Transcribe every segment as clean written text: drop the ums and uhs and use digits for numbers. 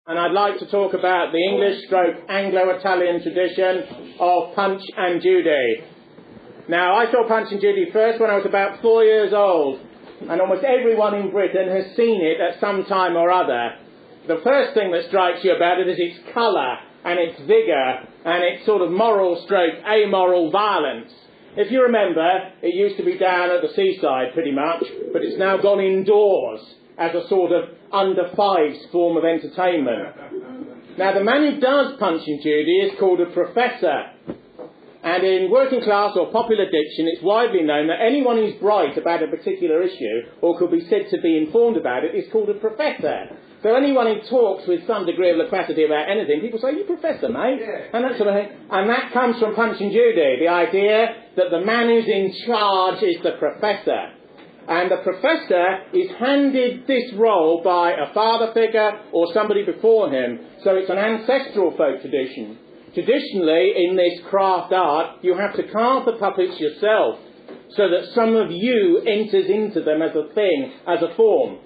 And I'd like to talk about the English/Anglo-Italian tradition of Punch and Judy. Now, I saw Punch and Judy first when I was about 4 years old, and almost everyone in Britain has seen it at some time or other. The first thing that strikes you about it is its colour and its vigour and its sort of moral stroke amoral violence. If you remember, it used to be down at the seaside pretty much, but it's now gone indoors as a sort of under-fives form of entertainment. Now, the man who does Punch and Judy is called a professor. And in working class or popular diction, it's widely known that anyone who's bright about a particular issue, or could be said to be informed about it, is called a professor. So anyone who talks with some degree of loquacity about anything, people say, "You professor, mate?" Yeah. And that sort of thing. And that comes from Punch and Judy, the idea that the man who's in charge is the professor. And the professor is handed this role by a father figure or somebody before him. So it's an ancestral folk tradition. Traditionally, in this craft art, you have to carve the puppets yourself so that some of you enters into them as a thing, as a form.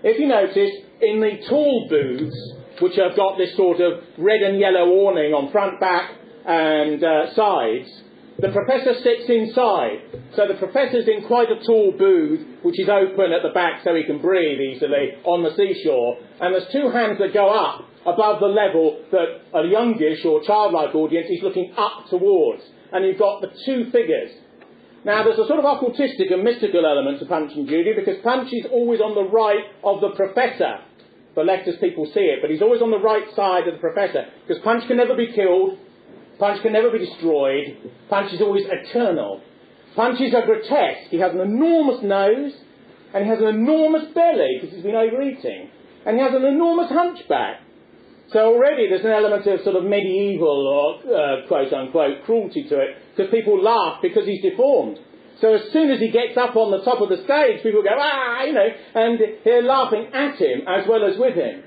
If you notice, in the tall booths, which have got this sort of red and yellow awning on front, back and sides, the professor sits inside. So the professor's in quite a tall booth, which is open at the back so he can breathe easily on the seashore. And there's two hands that go up above the level that a youngish or childlike audience is looking up towards. And you've got the two figures. Now, there's a sort of occultistic and mystical element to Punch and Judy, because Punch is always on the right of the professor. The left as people see it, but he's always on the right side of the professor, because Punch can never be killed, Punch can never be destroyed, Punch is always eternal. Punch is a grotesque. He has an enormous nose, and he has an enormous belly, because he's been overeating, and he has an enormous hunchback. So already there's an element of sort of medieval or quote-unquote cruelty to it, because people laugh because he's deformed. So as soon as he gets up on the top of the stage, people go, "Ah," and they're laughing at him as well as with him.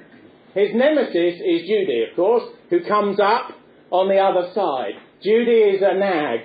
His nemesis is Judy, of course, who comes up on the other side. Judy is a nag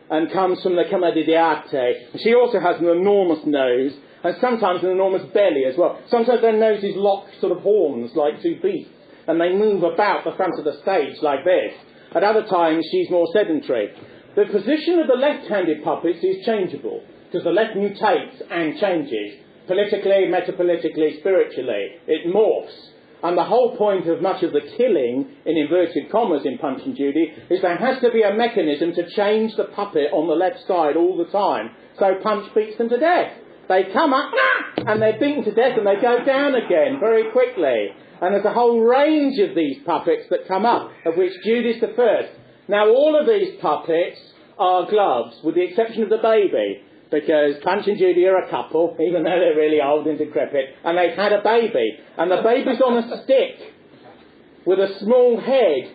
and comes from the Commedia dell'arte. She also has an enormous nose and sometimes an enormous belly as well. Sometimes their noses lock sort of horns like two beasts, and they move about the front of the stage like this. At other times, she's more sedentary. The position of the left-handed puppets is changeable, because the left mutates and changes. Politically, metapolitically, spiritually, it morphs. And the whole point of much of the killing, in inverted commas, in Punch and Judy, is there has to be a mechanism to change the puppet on the left side all the time. So Punch beats them to death. They come up, and they're beaten to death, and they go down again very quickly. And there's a whole range of these puppets that come up, of which Judy's the first. Now, all of these puppets are gloves, with the exception of the baby, because Punch and Judy are a couple, even though they're really old and decrepit, and they've had a baby. And the baby's on a stick with a small head,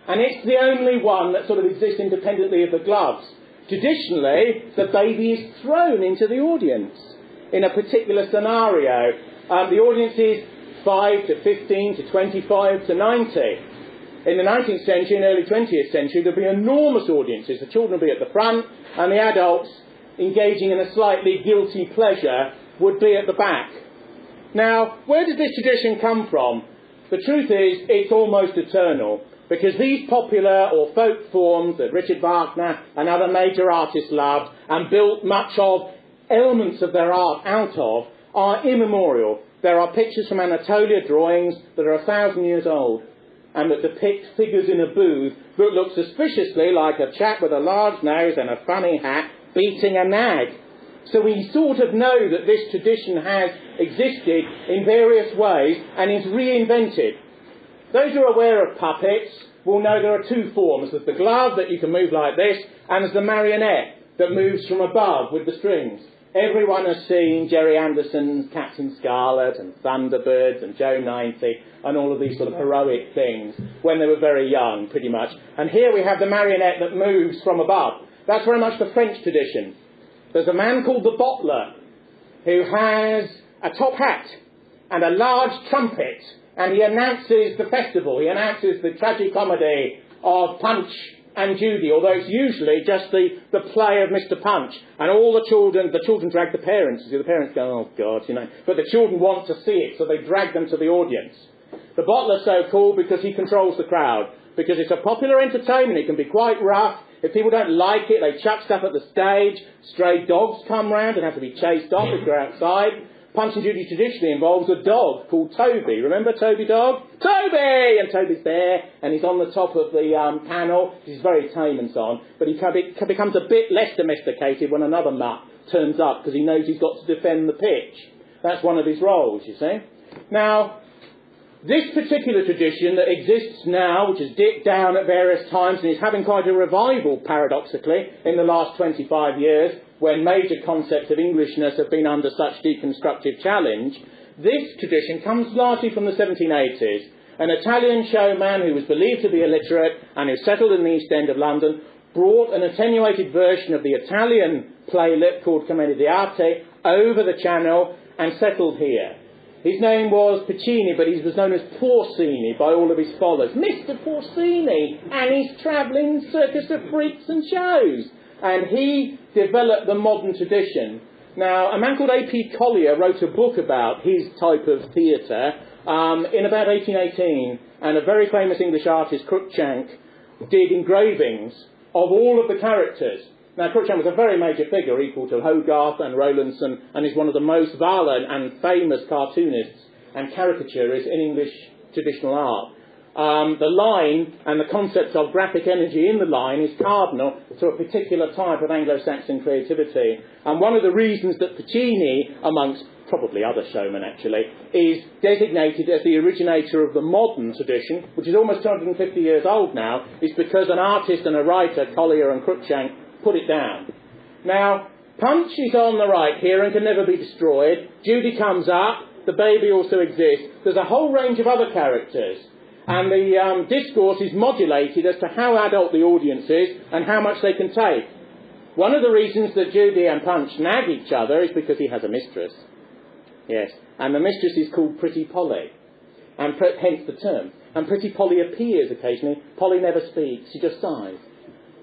and it's the only one that sort of exists independently of the gloves. Traditionally, the baby is thrown into the audience in a particular scenario. The audience is 5 to 15 to 25 to 90. In the 19th century and early 20th century, there'll be enormous audiences. The children will be at the front, and the adults, engaging in a slightly guilty pleasure, would be at the back. Now, where does this tradition come from? The truth is, it's almost eternal, because these popular or folk forms that Richard Wagner and other major artists loved and built much of elements of their art out of are immemorial. There are pictures from Anatolia, drawings that are 1,000 years old, and that depict figures in a booth that look suspiciously like a chap with a large nose and a funny hat beating a nag. So we sort of know that this tradition has existed in various ways and is reinvented. Those who are aware of puppets will know there are two forms. There's the glove that you can move like this, and there's the marionette that moves from above with the strings. Everyone has seen Jerry Anderson's Captain Scarlet and Thunderbirds and Joe 90 and all of these sort of heroic things when they were very young, pretty much. And here we have the marionette that moves from above. That's very much the French tradition. There's a man called the Bottler who has a top hat and a large trumpet, and he announces the festival. He announces the tragicomedy of Punch and Judy, although it's usually just the play of Mr. Punch. And all the children drag the parents. You see, the parents go, "Oh, God," but the children want to see it, so they drag them to the audience. The bottler's so called because he controls the crowd. Because it's a popular entertainment, it can be quite rough. If people don't like it, they chuck stuff at the stage. Stray dogs come round and have to be chased off if they're outside. Punch and Judy traditionally involves a dog called Toby. Remember Toby dog? Toby! And Toby's there, and he's on the top of the panel. He's very tame and so on. But he becomes a bit less domesticated when another mutt turns up, because he knows he's got to defend the pitch. That's one of his roles, you see. Now, this particular tradition that exists now, which has dipped down at various times and is having quite a revival, paradoxically, in the last 25 years, when major concepts of Englishness have been under such deconstructive challenge, this tradition comes largely from the 1780s. An Italian showman who was believed to be illiterate and who settled in the East End of London brought an attenuated version of the Italian playlet called Commediate over the Channel and settled here. His name was Piccini, but he was known as Porcini by all of his followers. Mr. Porcini and his travelling circus of freaks and shows. And he developed the modern tradition. Now, a man called A.P. Collier wrote a book about his type of theatre in about 1818, and a very famous English artist, Cruikshank, did engravings of all of the characters. Now, Cruikshank was a very major figure, equal to Hogarth and Rowlandson, and is one of the most violent and famous cartoonists and caricaturists in English traditional art. The line and the concept of graphic energy in the line is cardinal to a particular type of Anglo-Saxon creativity. And one of the reasons that Piccini, amongst probably other showmen actually, is designated as the originator of the modern tradition, which is almost 250 years old now, is because an artist and a writer, Collier and Cruikshank, put it down. Now, Punch is on the right here and can never be destroyed. Judy comes up. The baby also exists. There's a whole range of other characters. And the discourse is modulated as to how adult the audience is and how much they can take. One of the reasons that Judy and Punch nag each other is because he has a mistress. Yes. And the mistress is called Pretty Polly. And hence the term. And Pretty Polly appears occasionally. Polly never speaks. She just sighs.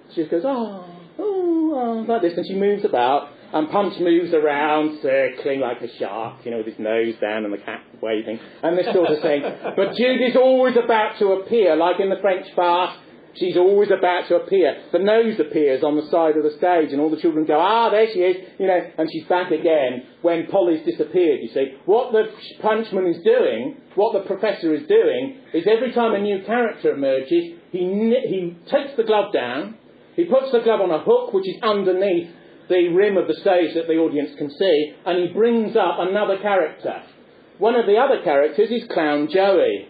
She just goes, like this, and she moves about, and Punch moves around, circling like a shark, you know, with his nose down and the cat waving, and this sort of thing. But Judy's always about to appear, like in the French farce. She's always about to appear. The nose appears on the side of the stage, and all the children go, there she is, you know, and she's back again when Polly's disappeared, you see. What the Punchman is doing, what the professor is doing, is every time a new character emerges, he takes the glove down. He puts the glove on a hook, which is underneath the rim of the stage that the audience can see, and he brings up another character. One of the other characters is Clown Joey.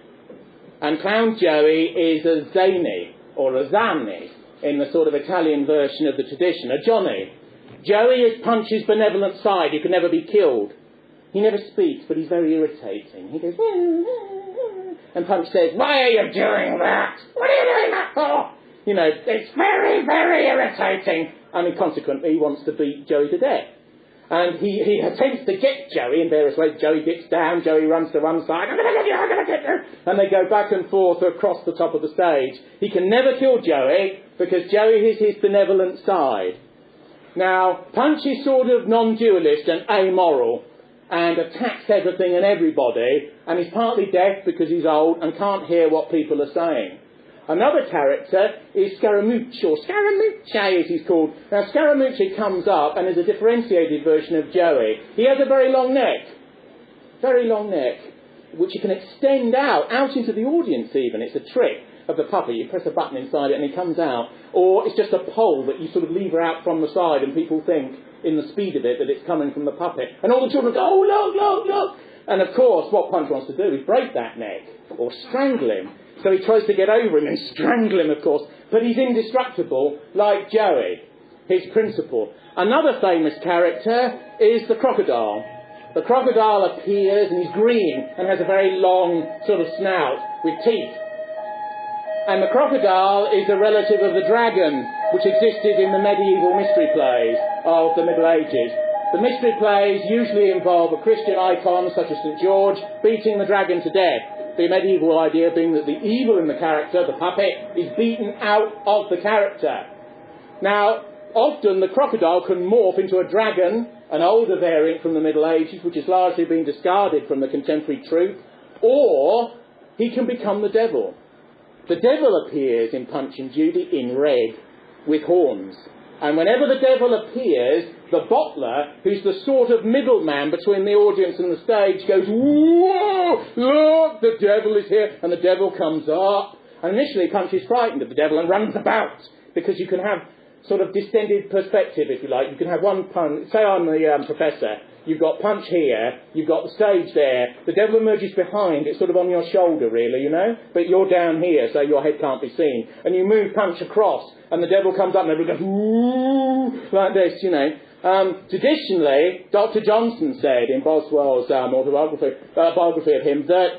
And Clown Joey is a zany, or a zanni, in the sort of Italian version of the tradition, a Johnny. Joey is Punch's benevolent side, who can never be killed. He never speaks, but he's very irritating. He goes, and Punch says, "Why are you doing that? What are you doing that for?" You know, it's very, very irritating. And consequently, he wants to beat Joey to death. And he attempts to get Joey in various ways. Joey gets down, Joey runs to one side, I'm going to get you, I'm going to get you. And they go back and forth across the top of the stage. He can never kill Joey, because Joey is his benevolent side. Now, Punch is sort of non-dualist and amoral, and attacks everything and everybody, and he's partly deaf because he's old and can't hear what people are saying. Another character is Scaramucci, or Scaramucci as he's called. Now, Scaramucci comes up and is a differentiated version of Joey. He has a very long neck, which you can extend out into the audience even. It's a trick of the puppet. You press a button inside it and he comes out. Or it's just a pole that you sort of lever out from the side and people think, in the speed of it, that it's coming from the puppet. And all the children go, oh, look, look, look. And of course, what Punch wants to do is break that neck, or strangle him. So he tries to get over him and strangle him, of course. But he's indestructible, like Joey, his principal. Another famous character is the crocodile. The crocodile appears and he's green and has a very long sort of snout with teeth. And the crocodile is a relative of the dragon, which existed in the medieval mystery plays of the Middle Ages. The mystery plays usually involve a Christian icon, such as St. George, beating the dragon to death. The medieval idea being that the evil in the character, the puppet, is beaten out of the character. Now, often the crocodile can morph into a dragon, an older variant from the Middle Ages, which has largely been discarded from the contemporary truth, or he can become the devil. The devil appears in Punch and Judy in red with horns. And whenever the devil appears, the bottler, who's the sort of middleman between the audience and the stage, goes, "Whoa! Look, the devil is here!" And the devil comes up. And initially Punch is frightened of the devil and runs about, because you can have sort of distended perspective, if you like. You can have one Punch. Say I'm the professor. You've got Punch here, you've got the stage there, the devil emerges behind, it's sort of on your shoulder really, you know, but you're down here so your head can't be seen, and you move Punch across, and the devil comes up and everybody goes, "Ooh," like this, you know. Traditionally, Dr. Johnson said in Boswell's biography of him that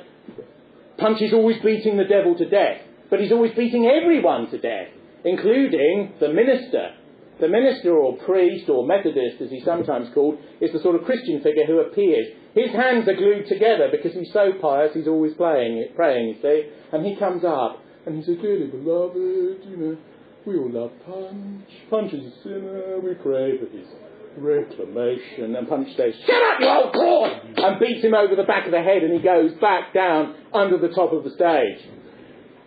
Punch is always beating the devil to death, but he's always beating everyone to death, including the minister. The minister, or priest, or Methodist, as he's sometimes called, is the sort of Christian figure who appears. His hands are glued together because he's so pious, he's always praying, you see. And he comes up, and he says, "Dearly beloved, you know, we all love Punch. Punch is a sinner, we pray for his reclamation." And Punch says, "Shut up, you old clod!" and beats him over the back of the head, and he goes back down under the top of the stage.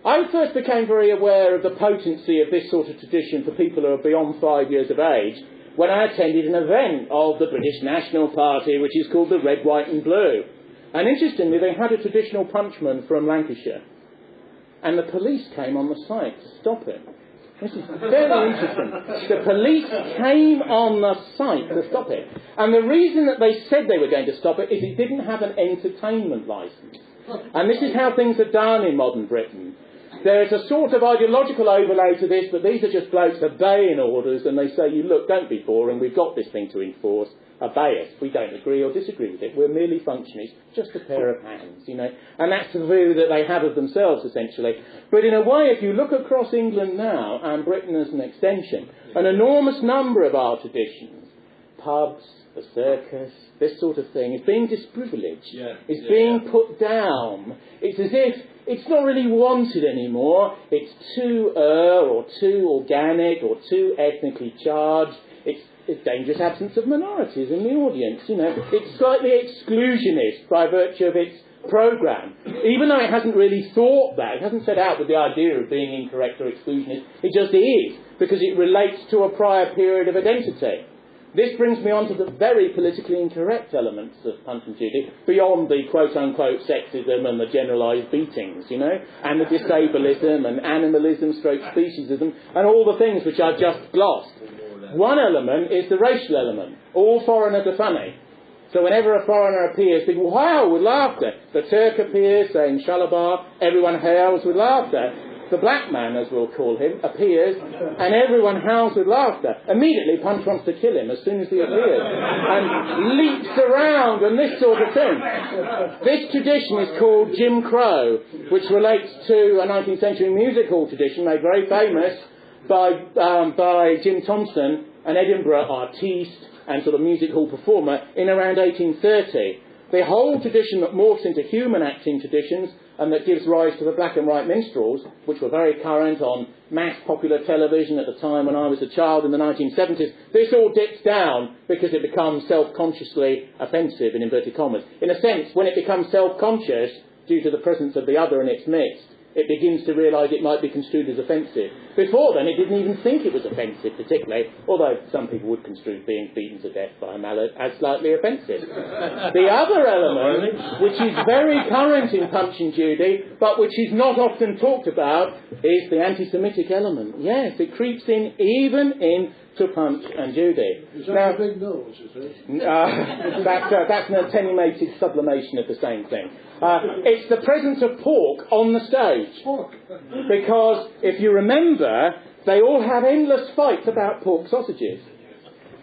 I first became very aware of the potency of this sort of tradition for people who are beyond 5 years of age when I attended an event of the British National Party, which is called the Red, White and Blue. And interestingly, they had a traditional punchman from Lancashire. And the police came on the site to stop him. This is very interesting. The police came on the site to stop it. And the reason that they said they were going to stop it is it didn't have an entertainment licence. And this is how things are done in modern Britain. There's a sort of ideological overlay to this, but these are just blokes obeying orders, and they say, "You look, don't be boring, we've got this thing to enforce, obey us. We don't agree or disagree with it. We're merely functionaries, just a pair of hands," you know. And that's the view that they have of themselves, essentially. But in a way, if you look across England now, and Britain as an extension, an enormous number of our traditions, pubs, the circus, this sort of thing, is being disprivileged. It's being put down. It's as if it's not really wanted anymore. It's too or too organic, or too ethnically charged. It's dangerous absence of minorities in the audience, you know. It's slightly exclusionist by virtue of its programme. Even though it hasn't really thought that, it hasn't set out with the idea of being incorrect or exclusionist, it just is, because it relates to a prior period of identity. This brings me on to the very politically incorrect elements of Punch and Judy, beyond the quote-unquote sexism and the generalised beatings, you know, and the disableism and animalism, speciesism, and all the things which I've just glossed. One element is the racial element. All foreigners are funny. So whenever a foreigner appears, people wow with laughter. The Turk appears saying Shalabar, everyone hails with laughter. The black man, as we'll call him, appears, and everyone howls with laughter. Immediately, Punch wants to kill him as soon as he appears, and leaps around and this sort of thing. This tradition is called Jim Crow, which relates to a 19th century music hall tradition made very famous by Jim Thompson, an Edinburgh artiste and sort of music hall performer, in around 1830. The whole tradition that morphs into human acting traditions and that gives rise to the black and white minstrels, which were very current on mass popular television at the time when I was a child in the 1970s, this all dips down because it becomes self-consciously offensive, in inverted commas. In a sense, when it becomes self-conscious due to the presence of the other in its midst, it begins to realise it might be construed as offensive. Before then, it didn't even think it was offensive particularly, although some people would construe being beaten to death by a mallet as slightly offensive. The other element, which is very current in Punch and Judy, but which is not often talked about, is the anti-Semitic element. Yes, it creeps in even into Punch and Judy. Is that a big nose, is it? That's an attenuated sublimation of the same thing. It's the presence of pork on the stage. Pork. Because, if you remember, they all have endless fights about pork sausages.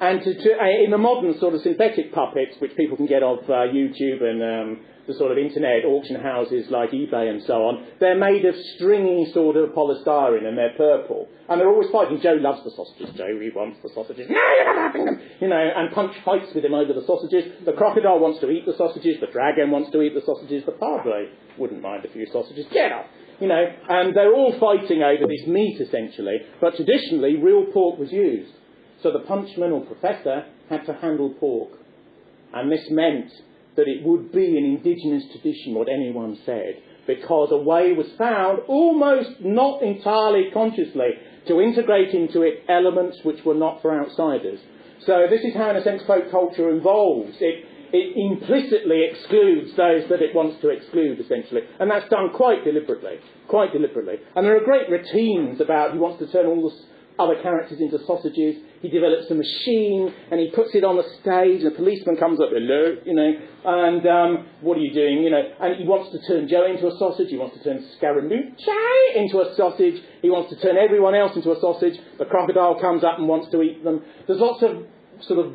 And in the modern sort of synthetic puppets, which people can get off YouTube and the sort of internet auction houses like eBay and so on, they're made of stringy sort of polystyrene and they're purple. And they're always fighting. Joe loves the sausages. Joe, he wants the sausages. No, you're not having them! You know, and Punch fights with him over the sausages. The crocodile wants to eat the sausages. The dragon wants to eat the sausages. The padre wouldn't mind a few sausages. Get up! You know, and they're all fighting over this meat, essentially. But traditionally, real pork was used. So the punchman or professor had to handle pork. And this meant that it would be an indigenous tradition, what anyone said, because a way was found, almost not entirely consciously, to integrate into it elements which were not for outsiders. So this is how, in a sense, folk culture evolves. It implicitly excludes those that it wants to exclude, essentially. And that's done quite deliberately. And there are great routines about he wants to turn all the other characters into sausages. He develops a machine and he puts it on the stage. And a policeman comes up, hello, and what are you doing, And he wants to turn Joe into a sausage. He wants to turn Scaramucci into a sausage. He wants to turn everyone else into a sausage. The crocodile comes up and wants to eat them. There's lots of sort of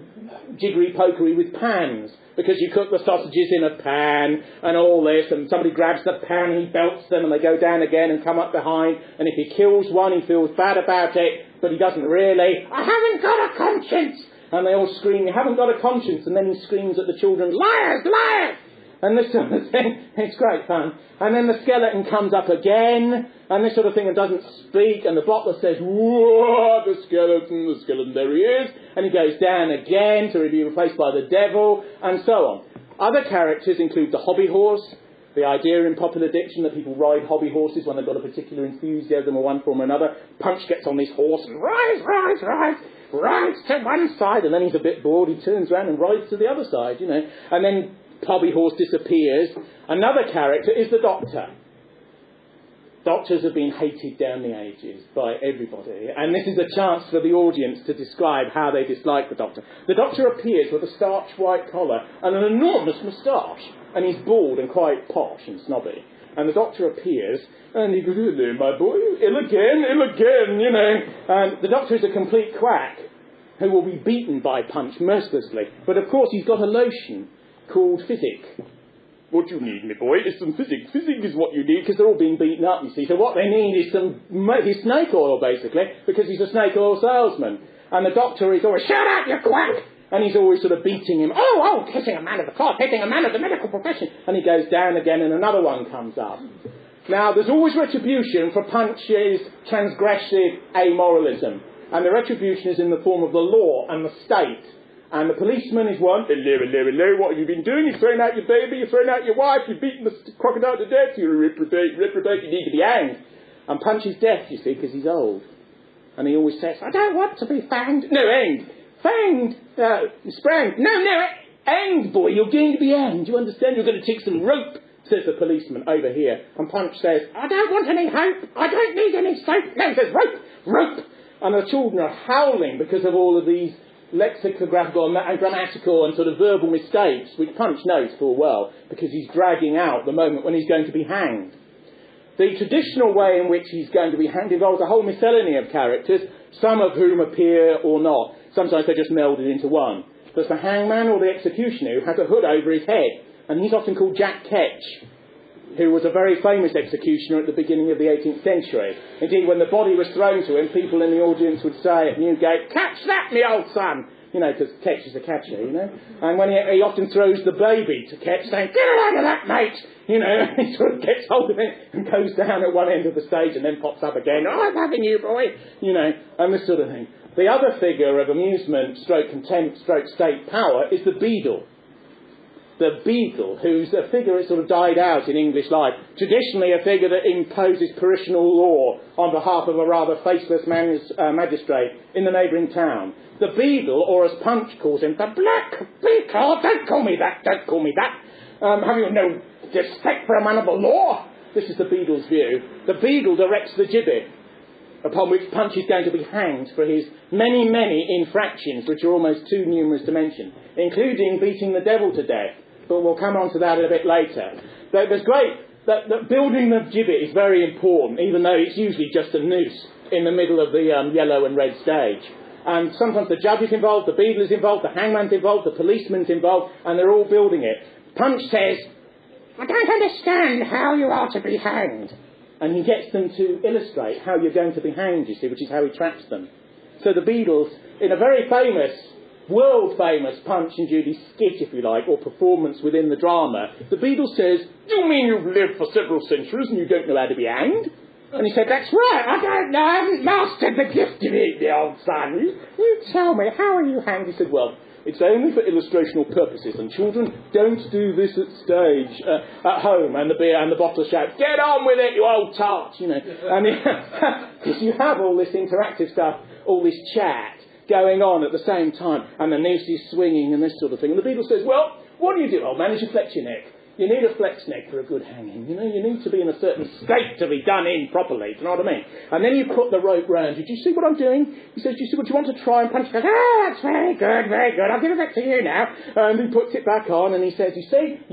jiggery-pokery with pans, because you cook the sausages in a pan and all this, and somebody grabs the pan and he belts them and they go down again and come up behind, and if he kills one he feels bad about it, but he doesn't really. I haven't got a conscience! And they all scream, you haven't got a conscience, and then he screams at the children, liars, liars! And this sort of thing, it's great fun. And then the skeleton comes up again, and this sort of thing, and doesn't speak, and the butler says, whoa, the skeleton, there he is. And he goes down again to be replaced by the devil, and so on. Other characters include the hobby horse, the idea in popular diction that people ride hobby horses when they've got a particular enthusiasm or one form or another. Punch gets on this horse and rides to one side, and then he's a bit bored, he turns around and rides to the other side, And then hobby horse disappears. Another character is the doctor. Doctors have been hated down the ages by everybody, and this is a chance for the audience to describe how they dislike the doctor. The doctor appears with a starched white collar and an enormous moustache, and he's bald and quite posh and snobby. And the doctor appears, and he goes, hello, my boy, ill again, And the doctor is a complete quack who will be beaten by Punch mercilessly. But of course he's got a lotion called Physic. What you need, my boy, is some Physic. Physic is what you need, because they're all being beaten up, you see. So what they need is his snake oil, basically, because he's a snake oil salesman. And the doctor is always, shut up, you quack! And he's always sort of beating him. Oh, hitting a man of the cloth, hitting a man of the medical profession. And he goes down again, and another one comes up. Now, there's always retribution for Punch's transgressive amoralism. And the retribution is in the form of the law and the state. And the policeman is one, hello, what have you been doing? You've thrown out your baby, you've thrown out your wife, you've beaten the crocodile to death, you're a reprobate, you need to be hanged. And Punch is deaf, you see, because he's old. And he always says, I don't want to be fanged. No, hanged. Fanged. Spranged. No, hanged, boy, you're going to be hanged. You understand? You're going to take some rope, says the policeman over here. And Punch says, I don't want any hope. I don't need any soap. No, he says, rope. And the children are howling because of all of these lexicographical and grammatical and sort of verbal mistakes, which Punch knows full well, because he's dragging out the moment when he's going to be hanged. The traditional way in which he's going to be hanged involves a whole miscellany of characters, some of whom appear or not. Sometimes they're just melded into one. There's the hangman or the executioner who has a hood over his head, and he's often called Jack Ketch, who was a very famous executioner at the beginning of the 18th century. Indeed, when the body was thrown to him, people in the audience would say at Newgate, catch that, me old son! Because Ketch is a catcher, And when he often throws the baby to Ketch, saying, get out of that, mate! He sort of gets hold of it and goes down at one end of the stage and then pops up again, oh, I'm having you, boy! And this sort of thing. The other figure of amusement, stroke contempt, stroke state power, is the beadle. The beadle, who's a figure that sort of died out in English life. Traditionally a figure that imposes parishional law on behalf of a rather faceless magistrate in the neighbouring town. The beadle, or as Punch calls him, the black beadle, don't call me that. Have you no respect for a man of the law? This is the beadle's view. The beadle directs the gibbet, upon which Punch is going to be hanged for his many, many infractions, which are almost too numerous to mention, including beating the devil to death. But we'll come on to that a bit later. There's that building the gibbet is very important, even though it's usually just a noose in the middle of the yellow and red stage. And sometimes the judge is involved, the beadle is involved, the hangman's involved, the policeman's involved, and they're all building it. Punch says, I don't understand how you are to be hanged. And he gets them to illustrate how you're going to be hanged, you see, which is how he traps them. So the beadles, in a very famous, world-famous Punch and Judy skit, if you like, or performance within the drama, the beadle says, do you mean you've lived for several centuries and you don't know how to be hanged? And he said, that's right, I don't know, I haven't mastered the gift of it, the old son. You tell me, how are you hanged? He said, well, It's only for illustrational purposes, and children don't do this at stage, at home, and the bottle shouts, get on with it, you old tart, you know. And because you have all this interactive stuff, all this chat going on at the same time, and the noose is swinging and this sort of thing. And the Beadle says, well, what do you do, old man, is you flex your neck. You need a flex neck for a good hanging. You know, you need to be in a certain state to be done in properly. Do you know what I mean? And then you put the rope round you. Do you see what I'm doing? He says, do you see what you want to try and punch? He goes, that's very good, very good. I'll give it back to you now. And he puts it back on and he says, you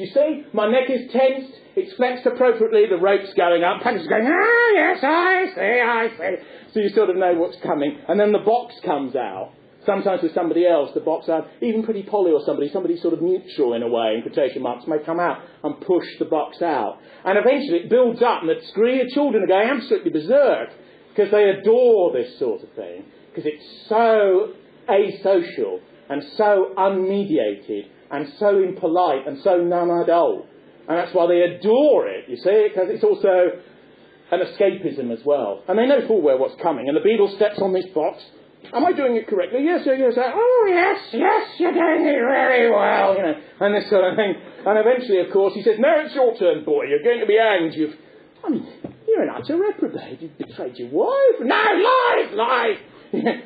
see, my neck is tensed. It's flexed appropriately. The rope's going up. Punch is going, yes, I see. So you sort of know what's coming. And then the box comes out. Sometimes with somebody else, the box out, even Pretty Polly or somebody sort of neutral in a way, in quotation marks, may come out and push the box out. And eventually it builds up, and the screaming children are going absolutely berserk because they adore this sort of thing, because it's so asocial and so unmediated and so impolite and so non-adult. And that's why they adore it, you see, because it's also an escapism as well. And they know full well what's coming. And the Beadle steps on this box. Am I doing it correctly? Yes. Oh, yes, you're doing it very well, you know, and this sort of thing. And eventually, of course, he says, no, it's your turn, boy. You're going to be hanged. You're an utter reprobate. You've betrayed your wife. No, lies.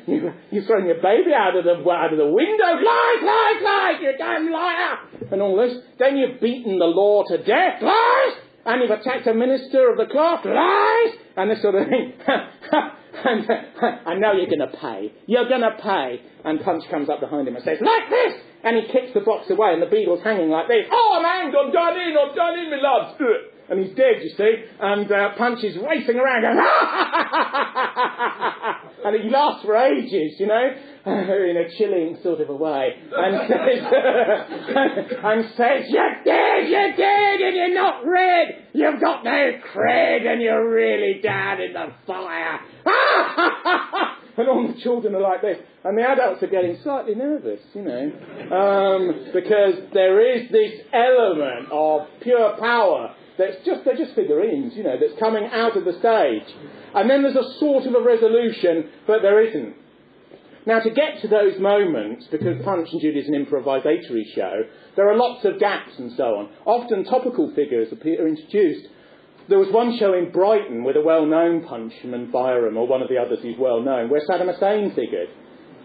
You've thrown your baby out of the window. Lies. You damn liar. And all this. Then you've beaten the law to death. Lies. And you've attacked a minister of the cloth. Lies. And this sort of thing. And now you're going to pay. You're going to pay. And Punch comes up behind him and says, like this! And he kicks the box away and the Beadle's hanging like this. Oh, I'm hanged, I'm done in, my lads. And he's dead, you see. And Punch is racing around going, and he laughs for ages, you know, in a chilling sort of a way. And says, you're dead, and you're not red. You've got no cred, and you're really down in the fire. And all the children are like this. And the adults are getting slightly nervous, you know, because there is this element of pure power they're just figurines, you know, that's coming out of the stage. And then there's a sort of a resolution, but there isn't. Now, to get to those moments, because Punch and Judy is an improvisatory show, there are lots of gaps and so on. Often topical figures are introduced. There was one show in Brighton with a well-known Punchman, Byram, or one of the others who's well-known, where Saddam Hussein figured,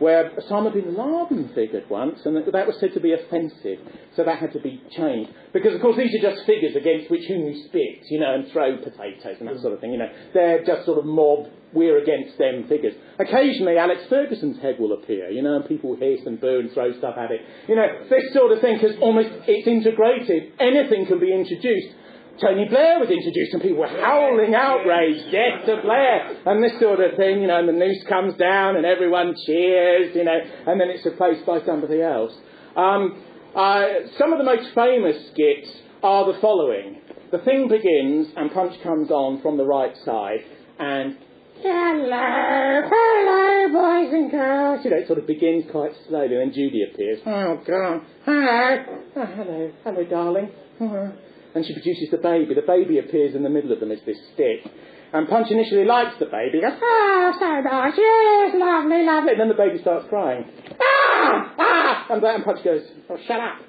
where Osama bin Laden figured once, and that was said to be offensive, so that had to be changed. Because, of course, these are just figures against which whom you spit, you know, and throw potatoes and that sort of thing, you know. They're just sort of mob, we're against them figures. Occasionally, Alex Ferguson's head will appear, you know, and people hiss and boo and throw stuff at it. You know, this sort of thing, because almost it's integrated. Anything can be introduced. Tony Blair was introduced and people were howling outrage, death to Blair, and this sort of thing, you know, and the noose comes down and everyone cheers, you know, and then it's replaced by somebody else. Some of the most famous skits are the following. The thing begins and Punch comes on from the right side and, hello, boys and girls. You know, it sort of begins quite slowly and then Judy appears. Oh, God. Hello, darling. And she produces the baby. The baby appears in the middle of them as this stick. And Punch initially likes the baby. He goes, oh, so nice, yes, lovely. And then the baby starts crying. And Punch goes, oh, shut up.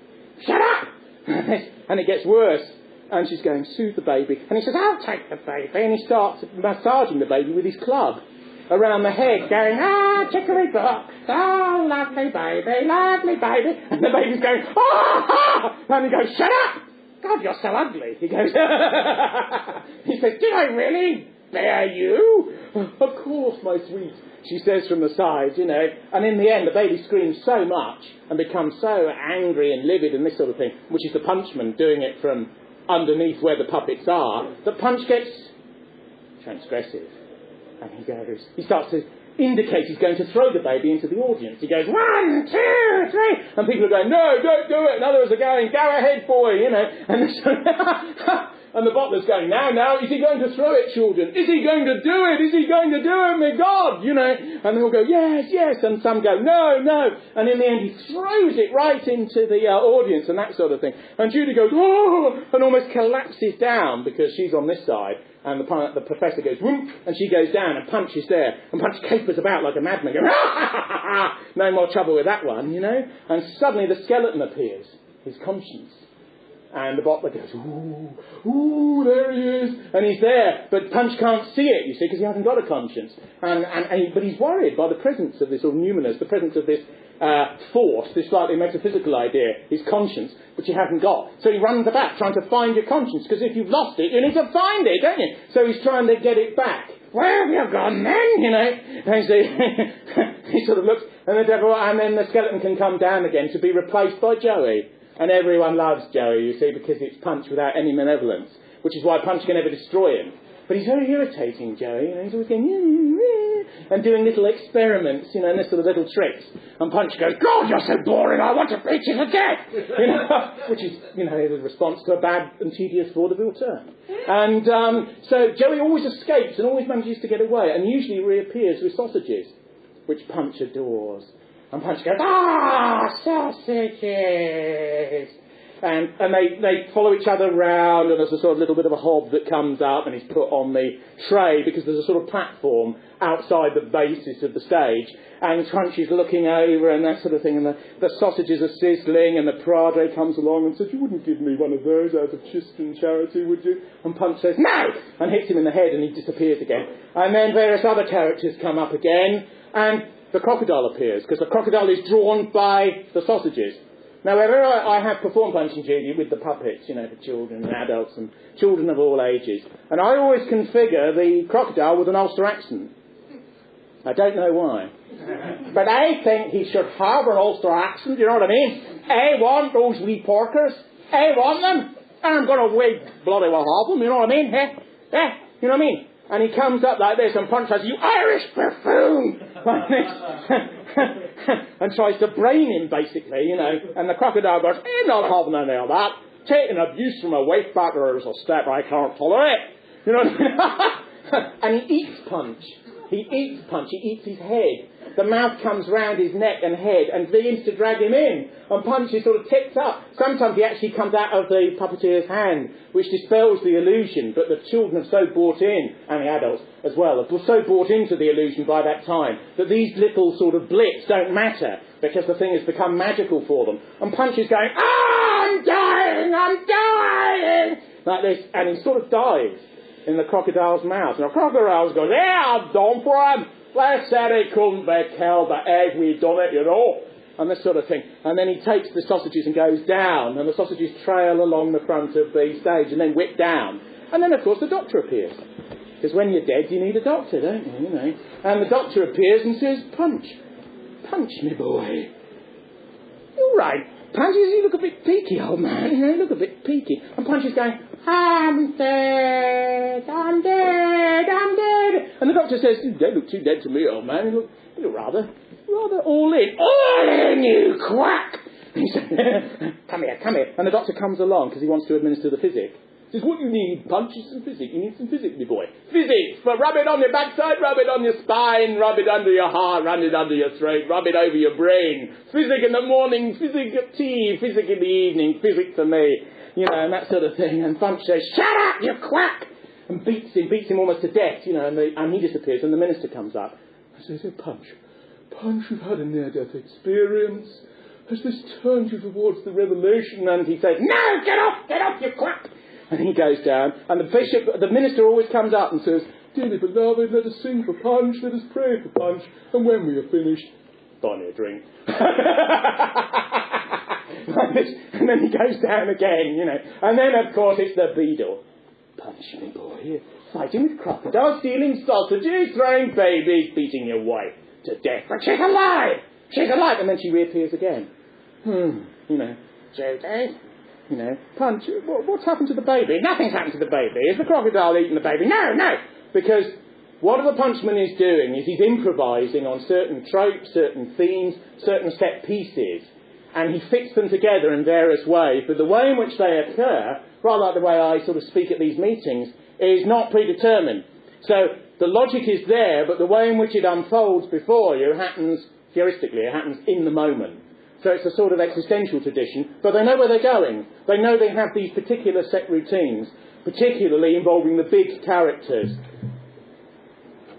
And it gets worse. And she's going, soothe the baby. And he says, I'll take the baby. And he starts massaging the baby with his club around the head, going, chicory box. Oh, lovely baby. And the baby's going, and he goes, shut up. God, you're so ugly. He goes, he says, did I really bear you? Of course, my sweet, she says from the side, you know. And in the end, the baby screams so much and becomes so angry and livid and this sort of thing, which is the Punchman doing it from underneath where the puppets are, that Punch gets transgressive. And he starts to indicate he's going to throw the baby into the audience. He goes, 1, 2, 3, and people are going, no, don't do it, and others are going, go ahead, boy, you know, and And the bottler's going, now, is he going to throw it, children? Is he going to do it? Is he going to do it, my God? You know, and they all go, yes, and some go, no. And in the end, he throws it right into the audience and that sort of thing. And Judy goes, oh, and almost collapses down because she's on this side. And the professor goes, whoop, and she goes down, and Punch is there. And Punch capers about like a madman, going, no more trouble with that one, you know. And suddenly the skeleton appears, his conscience. And the bottler goes, ooh, there he is. And he's there, but Punch can't see it, you see, because he hasn't got a conscience. But he's worried by the presence of this, or numinous, the presence of this force, this slightly metaphysical idea, his conscience, which he hasn't got. So he runs about trying to find your conscience, because if you've lost it, you need to find it, don't you? So he's trying to get it back. Where have you gone then, you know? And so he sort of looks, and then the skeleton can come down again to be replaced by Joey. And everyone loves Joey, you see, because it's Punch without any malevolence, which is why Punch can never destroy him. But he's very irritating, Joey. You know, he's always going, and doing little experiments, you know, and this sort of little tricks. And Punch goes, God, you're so boring, I want to beat you to death! You know, which is, you know, a response to a bad and tedious vaudeville term. And so Joey always escapes and always manages to get away, and usually reappears with sausages, which Punch adores. And Punch goes, sausages! And they follow each other round, and there's a sort of little bit of a hob that comes up and is put on the tray, because there's a sort of platform outside the basis of the stage, and Punch is looking over and that sort of thing, and the sausages are sizzling, and the Prado comes along and says, you wouldn't give me one of those out of Christian charity, would you? And Punch says, no! And hits him in the head, and he disappears again. And then various other characters come up again, and the crocodile appears, because the crocodile is drawn by the sausages. Now, whenever I have performed Punch and Judy with the puppets, you know, for children and adults and children of all ages, and I always configure the crocodile with an Ulster accent. I don't know why. But I think he should have an Ulster accent, you know what I mean? I want those wee porkers. I want them. And I'm going to wait bloody well have them, you know what I mean? You know what I mean? And he comes up like this, and Punch says, you Irish buffoon! Like this. And tries to brain him, basically, you know. And the crocodile goes, I'm not having any of that. Taking abuse from a wife backer is a step I can't tolerate. You know what I mean? And he eats Punch. He eats Punch. He eats his head. The mouth comes round his neck and head and begins to drag him in. And Punch is sort of tipped up. Sometimes he actually comes out of the puppeteer's hand, which dispels the illusion. But the children have so bought in, and the adults as well, have so bought into the illusion by that time, that these little sort of blips don't matter, because the thing has become magical for them. And Punch is going, I'm dying! Like this. And he sort of dies in the crocodile's mouth. And the crocodile goes, I'm done for him. They said he couldn't be killed, but as we done it, you know. And this sort of thing. And then he takes the sausages and goes down, and the sausages trail along the front of the stage and then whip down. And then, of course, the doctor appears. Because when you're dead, you need a doctor, don't you? You know. And the doctor appears and says, Punch, me boy. You're right. Punch, you look a bit peaky, old man. You know, you look a bit peaky. And Punch is going, I'm dead. And the doctor says, you don't look too dead to me, old man. You look rather all in. All in, you quack! And he says, come here. And the doctor comes along because he wants to administer the physic. He says, what you need, Punch, is some physic. You need some physic, my boy. Physic! But rub it on your backside, rub it on your spine, rub it under your heart, rub it under your throat, rub it over your brain. Physic in the morning, physic at tea, physic in the evening, physic for me. You know, and that sort of thing. And Punch says, shut up, you quack! And beats him almost to death, you know, and he disappears, and the minister comes up. And says, Punch, you've had a near-death experience. Has this turned you towards the revelation? And he says, no, get off, you quack! And he goes down, and the minister always comes up and says, dearly beloved, let us sing for Punch, let us pray for Punch, and when we are finished, buy me a drink. Like this, and then he goes down again, you know. And then, of course, it's the beadle. Punch, me boy, fighting with crocodiles, stealing sausages, throwing babies, beating your wife to death. But she's alive! And then she reappears again. You know, Judy, you know, Punch, what's happened to the baby? Nothing's happened to the baby. Is the crocodile eating the baby? No! Because what the Punchman is doing is he's improvising on certain tropes, certain themes, certain set pieces, and he fits them together in various ways, but the way in which they occur rather like the way I sort of speak at these meetings, is not predetermined. So the logic is there, but the way in which it unfolds before you happens, heuristically, it happens in the moment. So it's a sort of existential tradition, but they know where they're going. They know they have these particular set routines, particularly involving the big characters.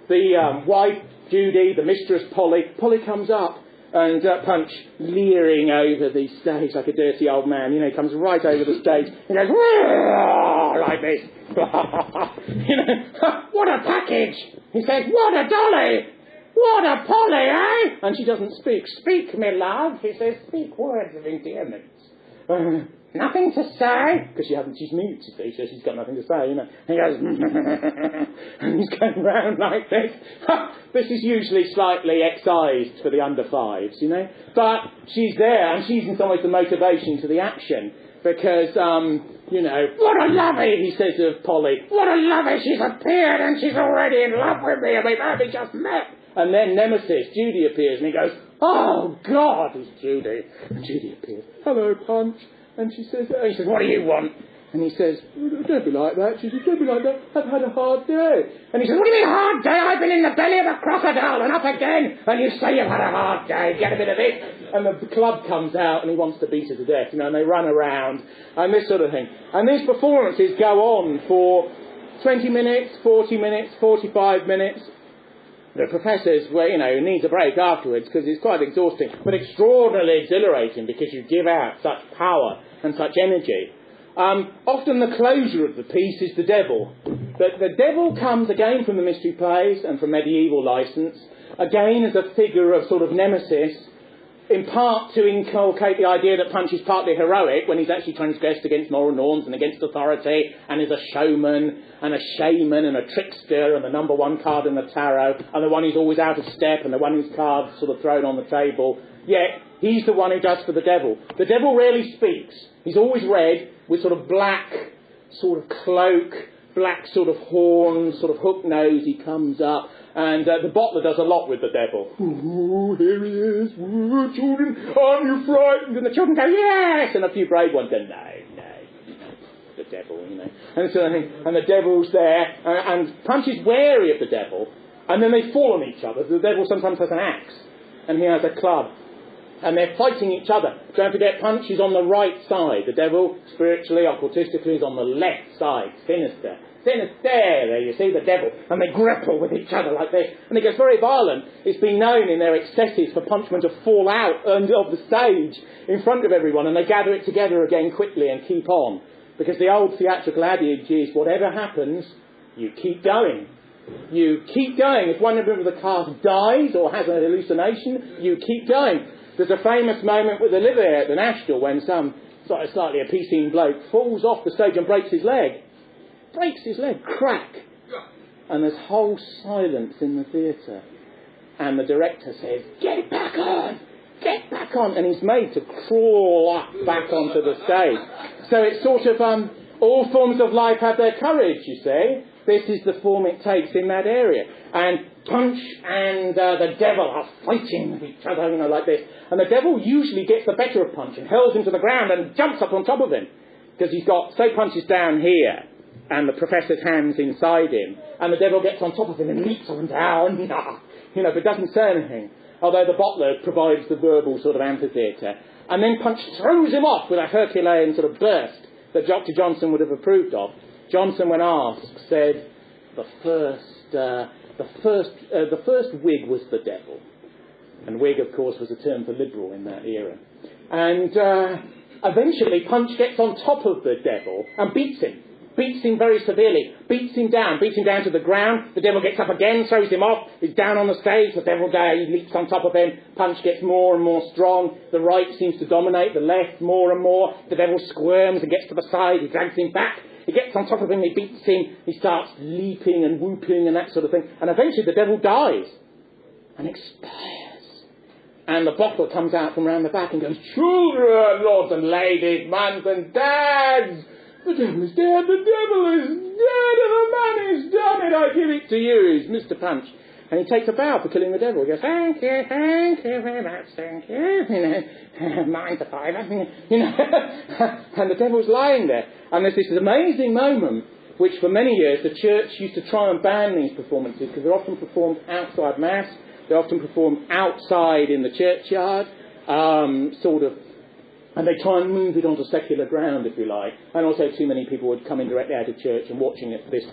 The wife, Judy, the mistress, Polly. Polly comes up, and Punch, leering over the stage like a dirty old man, you know, comes right over the stage, and goes, like this. You know, what a package! He says, what a dolly! What a Polly, eh? And she doesn't speak. Speak, me love. He says, speak words of endearment. Nothing to say? Because she's mute, you see, so she's got nothing to say, you know. He goes, and he's going round like this. This is usually slightly excised for the under fives, you know. But she's there, and she's in some ways the motivation to the action. Because, you know, what a lovey, he says of Polly. What a lovey, she's appeared, and she's already in love with me, and we've only just met. And then Nemesis, Judy, appears, and he goes, oh, God, it's Judy. And Judy appears, hello, Punch. And he says, what do you want? And he says, don't be like that. She says, don't be like that. I've had a hard day. And he says, what do you mean hard day? I've been in the belly of a crocodile and up again. And you say you've had a hard day. Get a bit of it. And the club comes out and he wants to beat her to death. You know, and they run around and this sort of thing. And these performances go on for 20 minutes, 40 minutes, 45 minutes. The professors, well, you know, needs a break afterwards because it's quite exhausting, but extraordinarily exhilarating because you give out such power and such energy. Often the closure of the piece is the devil. The devil comes again from the mystery plays and from medieval licence, again as a figure of sort of nemesis, in part to inculcate the idea that Punch is partly heroic when he's actually transgressed against moral norms and against authority and is a showman and a shaman and a trickster and the number one card in the tarot and the one who's always out of step and the one whose card's sort of thrown on the table. Yet he's the one who does for the devil. The devil rarely speaks. He's always red with sort of black sort of cloak, black sort of horns, sort of hook nose. He comes up. And the butler does a lot with the devil. Ooh, here he is. Ooh, children, aren't you frightened? And the children go, yes! And a few brave ones go, no, the devil, you know. And so, and the devil's there, and Punch is wary of the devil, and then they fall on each other. The devil sometimes has an axe, and he has a club. And they're fighting each other. Don't forget, Punch is on the right side. The devil, spiritually, occultistically, is on the left side. Sinister. There, you see, the devil. And they grapple with each other like this. And it gets very violent. It's been known in their excesses for Punchman to fall out of the stage in front of everyone. And they gather it together again quickly and keep on. Because the old theatrical adage is, whatever happens, you keep going. You keep going. If one member of the cast dies or has an hallucination, you keep going. There's a famous moment with Olivier at the National when some slightly appeasing bloke falls off the stage and breaks his leg. Crack. And there's whole silence in the theatre. And the director says, get back on! And he's made to crawl up back onto the stage. So it's sort of, all forms of life have their courage, you see. This is the form it takes in that area. And Punch and the devil are fighting with each other, you know, like this. And the devil usually gets the better of Punch and hurls him to the ground and jumps up on top of him. Because he's got, say Punch is down here, and the professor's hand's inside him, and the devil gets on top of him and leaps on down, you know, but doesn't say anything. Although the butler provides the verbal sort of amphitheatre. And then Punch throws him off with a Herculean sort of burst that Dr. Johnson would have approved of. Johnson, when asked, said the first wig was the devil. And wig, of course, was a term for liberal in that era. And eventually Punch gets on top of the devil and beats him very severely, beats him down to the ground. The devil gets up again, throws him off, he's down on the stage, the devil he leaps on top of him. Punch gets more and more strong, the right seems to dominate, the left more and more. The devil squirms and gets to the side, he drags him back, he gets on top of him, he beats him, he starts leaping and whooping and that sort of thing, and eventually the devil dies and expires. And the bottle comes out from round the back and goes, children, lords and ladies, mums and dads, the devil is dead, the devil is dead, and the man is done it, I give it to you, is Mr. Punch. And he takes a bow for killing the devil. He goes, thank you very much, thank you. Mine's a fiver. And the devil's lying there. And there's this amazing moment, which for many years the church used to try and ban these performances, because they're often performed outside Mass, they're often performed outside in the churchyard, and they try and move it onto secular ground, if you like. And also too many people would come in directly out of church and watching it, this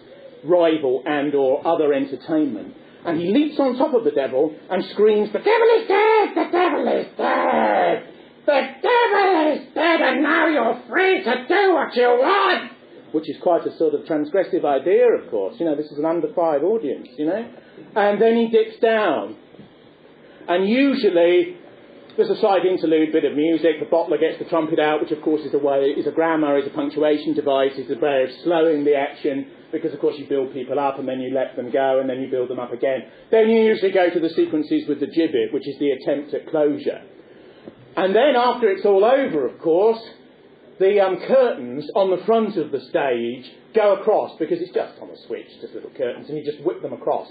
rival and or other entertainment. And he leaps on top of the devil and screams, the devil is dead! The devil is dead! The devil is dead, and now you're free to do what you want! Which is quite a sort of transgressive idea, of course. This is an under 5 audience, And then he dips down. And usually there's a side interlude, bit of music, the bottler gets the trumpet out, which of course is a grammar, is a punctuation device, is a way of slowing the action, because of course you build people up and then you let them go and then you build them up again. Then you usually go to the sequences with the gibbet, which is the attempt at closure. And then after it's all over, of course, the curtains on the front of the stage go across, because it's just on a switch, just little curtains, and you just whip them across.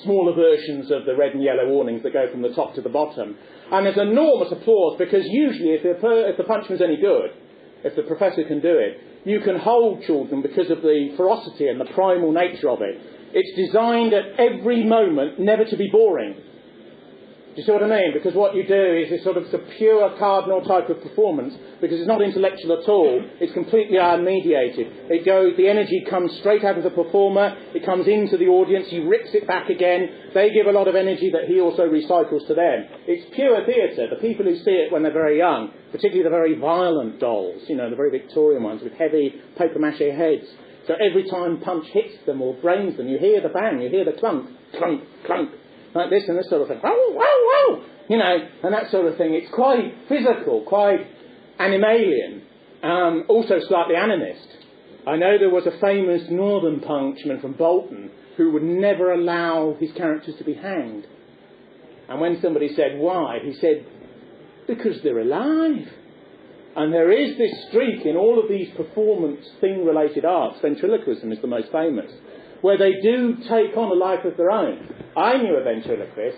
Smaller versions of the red and yellow awnings that go from the top to the bottom. And there's enormous applause, because usually if the punchman's any good, if the professor can do it, you can hold children because of the ferocity and the primal nature of it. It's designed at every moment never to be boring. Do you see what I mean? Because what you do is a sort of a pure cardinal type of performance, because it's not intellectual at all. It's completely unmediated. The energy comes straight out of the performer. It comes into the audience. He rips it back again. They give a lot of energy that he also recycles to them. It's pure theatre. The people who see it when they're very young, particularly the very violent dolls, the very Victorian ones with heavy papier-mâché heads. So every time punch hits them or brains them, you hear the bang, you hear the clunk, clunk, clunk. Like this and this sort of thing. Whoa, whoa, whoa! And that sort of thing. It's quite physical, quite animalian. Also slightly animist. I know there was a famous northern punchman from Bowden who would never allow his characters to be hanged. And when somebody said, why? He said, because they're alive. And there is this streak in all of these performance thing-related arts. Ventriloquism is the most famous, where they do take on a life of their own. I knew a ventriloquist,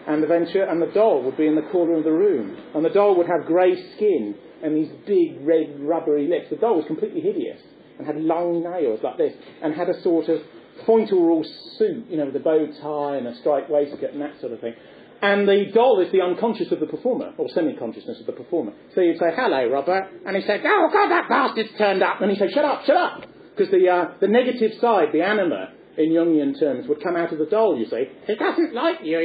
and the doll would be in the corner of the room, and the doll would have grey skin and these big red rubbery lips. The doll was completely hideous and had long nails like this, and had a sort of pointerall suit, with a bow tie and a striped waistcoat and that sort of thing. And the doll is the unconscious of the performer, or semi-consciousness of the performer. So you'd say, hello, Robert, and he'd say, oh, God, that bastard's turned up, and he'd say, shut up, shut up. Because the negative side, the anima, in Jungian terms, would come out of the doll, you see. He doesn't like you,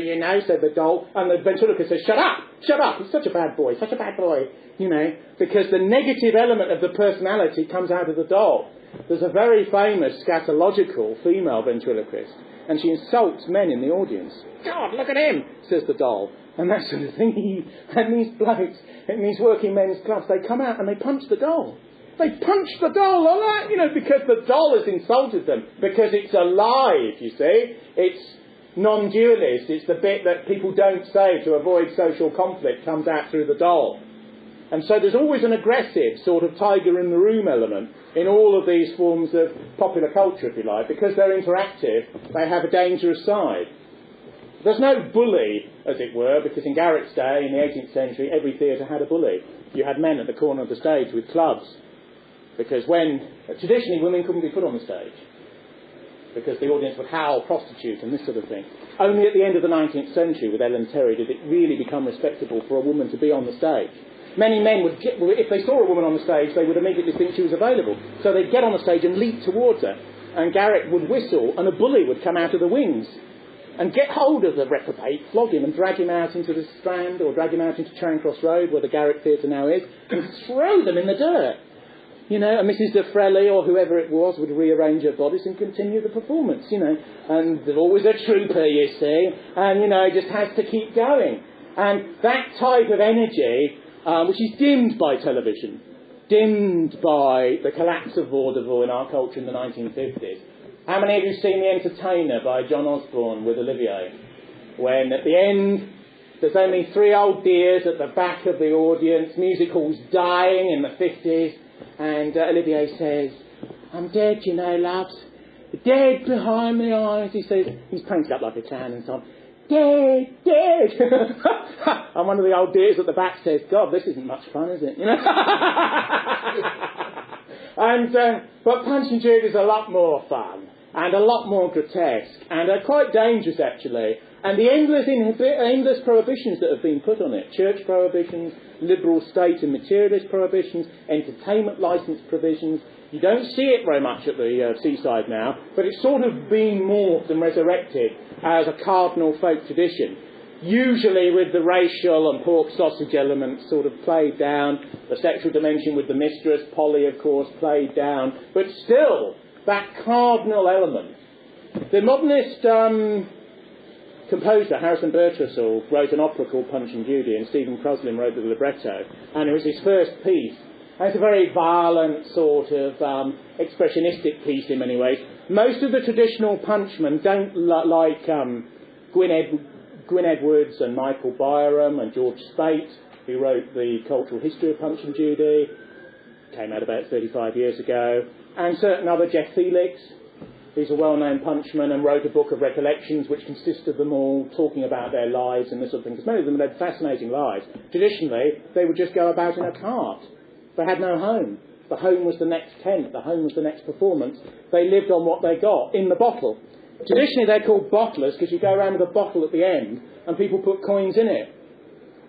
said the doll. And the ventriloquist says, shut up, shut up. He's such a bad boy, because the negative element of the personality comes out of the doll. There's a very famous scatological female ventriloquist, and she insults men in the audience. God, look at him, says the doll. And that sort of thing. And these blokes in these working men's clubs, they come out and they punch the doll. They punch the doll a lot, because the doll has insulted them. Because it's alive, you see. It's non-dualist. It's the bit that people don't say to avoid social conflict comes out through the doll. And so there's always an aggressive sort of tiger in the room element in all of these forms of popular culture, if you like. Because they're interactive, they have a dangerous side. There's no bully, as it were, because in Garrick's day, in the 18th century, every theatre had a bully. You had men at the corner of the stage with clubs. Because traditionally women couldn't be put on the stage, because the audience would howl prostitute and this sort of thing. Only at the end of the 19th century with Ellen Terry did it really become respectable for a woman to be on the stage. Many men would, if they saw a woman on the stage, they would immediately think she was available. So they'd get on the stage and leap towards her. And Garrick would whistle, and a bully would come out of the wings and get hold of the reprobate, flog him and drag him out into the Strand or drag him out into Charing Cross Road, where the Garrick Theatre now is, and throw them in the dirt. And Mrs. de Frelly or whoever it was would rearrange her bodice and continue the performance, And there's always a trooper, you see, and, just has to keep going. And that type of energy, which is dimmed by television, dimmed by the collapse of vaudeville in our culture in the 1950s. How many of you have seen The Entertainer by John Osborne with Olivier? When at the end, there's only 3 old dears at the back of the audience, music hall's dying in the 50s, and Olivier says, I'm dead, loves. Dead behind the eyes, he says. He's painted up like a clown and so on. Dead, dead. And one of the old dears at the back says, God, this isn't much fun, is it? You know? But Punch and Judy is a lot more fun, and a lot more grotesque, and quite dangerous, actually. And the endless prohibitions that have been put on it, church prohibitions, liberal state and materialist prohibitions, entertainment licence provisions, you don't see it very much at the seaside now, but it's sort of been morphed and resurrected as a cardinal folk tradition, usually with the racial and pork sausage elements sort of played down, the sexual dimension with the mistress, Polly, of course, played down, but still, that cardinal element. The modernist composer, Harrison Birtwistle, wrote an opera called Punch and Judy, and Stephen Crosland wrote the libretto, and it was his first piece. And it's a very violent sort of expressionistic piece in many ways. Most of the traditional punchmen don't like Gwyn Edwards and Michael Byram and George Speight, who wrote the cultural history of Punch and Judy, came out about 35 years ago, and certain other, Jeff Felix, who's a well-known punchman and wrote a book of recollections which consist of them all talking about their lives and this sort of thing, because many of them led fascinating lives. Traditionally, they would just go about in a cart. They had no home. The home was the next tent. The home was the next performance. They lived on what they got, in the bottle. Traditionally, they're called bottlers because you go around with a bottle at the end and people put coins in it.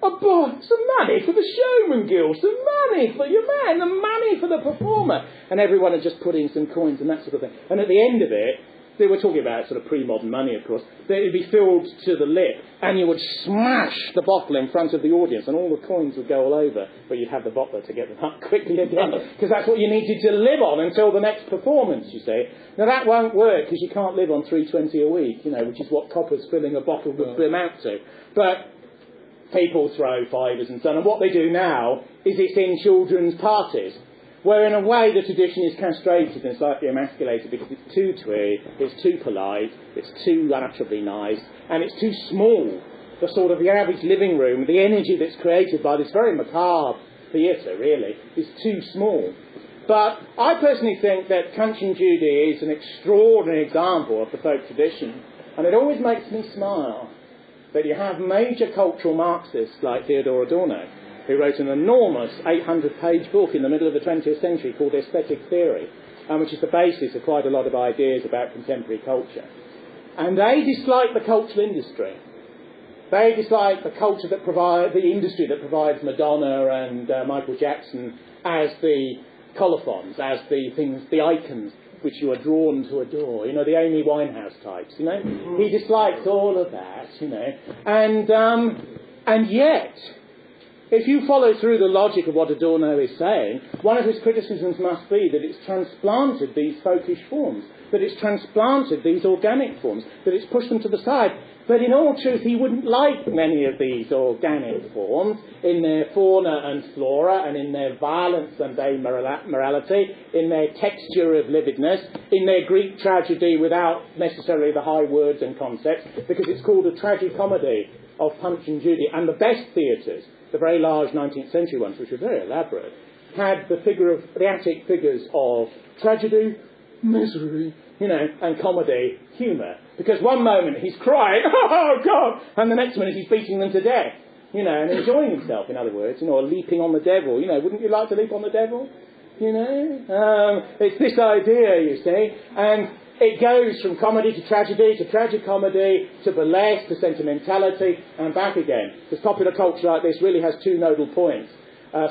Oh, boy, some money for the showman guild, some money for your man, the money for the performer. And everyone had just put in some coins and that sort of thing. And at the end of it, they were talking about sort of pre-modern money, of course, that it would be filled to the lip, and you would smash the bottle in front of the audience, and all the coins would go all over, but you'd have the bottler to get them up quickly again, because that's what you needed to live on until the next performance, you see. Now, that won't work, because you can't live on $3.20 a week, you know, which is what coppers filling a bottle would amount to. But people throw fivers and so on, and what they do now is it's in children's parties, where in a way the tradition is castrated and slightly emasculated because it's too twee, it's too polite, it's too unutterably nice, and it's too small. The sort of the average living room, the energy that's created by this very macabre theatre, really, is too small. But I personally think that Punch and Judy is an extraordinary example of the folk tradition, and it always makes me smile that you have major cultural Marxists like Theodore Adorno, who wrote an enormous 800-page book in the middle of the 20th century called Aesthetic Theory, which is the basis of quite a lot of ideas about contemporary culture. And they dislike the cultural industry. They dislike the culture that the industry that provides Madonna and Michael Jackson as the colophons, as the things, the icons which you are drawn to adore. You know, the Amy Winehouse types, you know. He dislikes all of that, you know. And yet, if you follow through the logic of what Adorno is saying, one of his criticisms must be that it's transplanted these folkish forms, that it's transplanted these organic forms, that it's pushed them to the side. But in all truth, he wouldn't like many of these organic forms in their fauna and flora, and in their violence and morality, in their texture of lividness, in their Greek tragedy without necessarily the high words and concepts, because it's called a tragicomedy of Punch and Judy. And the best theatres, the very large 19th century ones, which were very elaborate, had the Attic figures of tragedy, misery, you know, and comedy, humour. Because one moment he's crying, oh God, and the next minute he's beating them to death, you know, and enjoying himself, in other words, you know, or leaping on the devil. You know, wouldn't you like to leap on the devil? You know? It's this idea, you see, and it goes from comedy to tragicomedy, to burlesque, to sentimentality, and back again. Because popular culture like this really has two nodal points,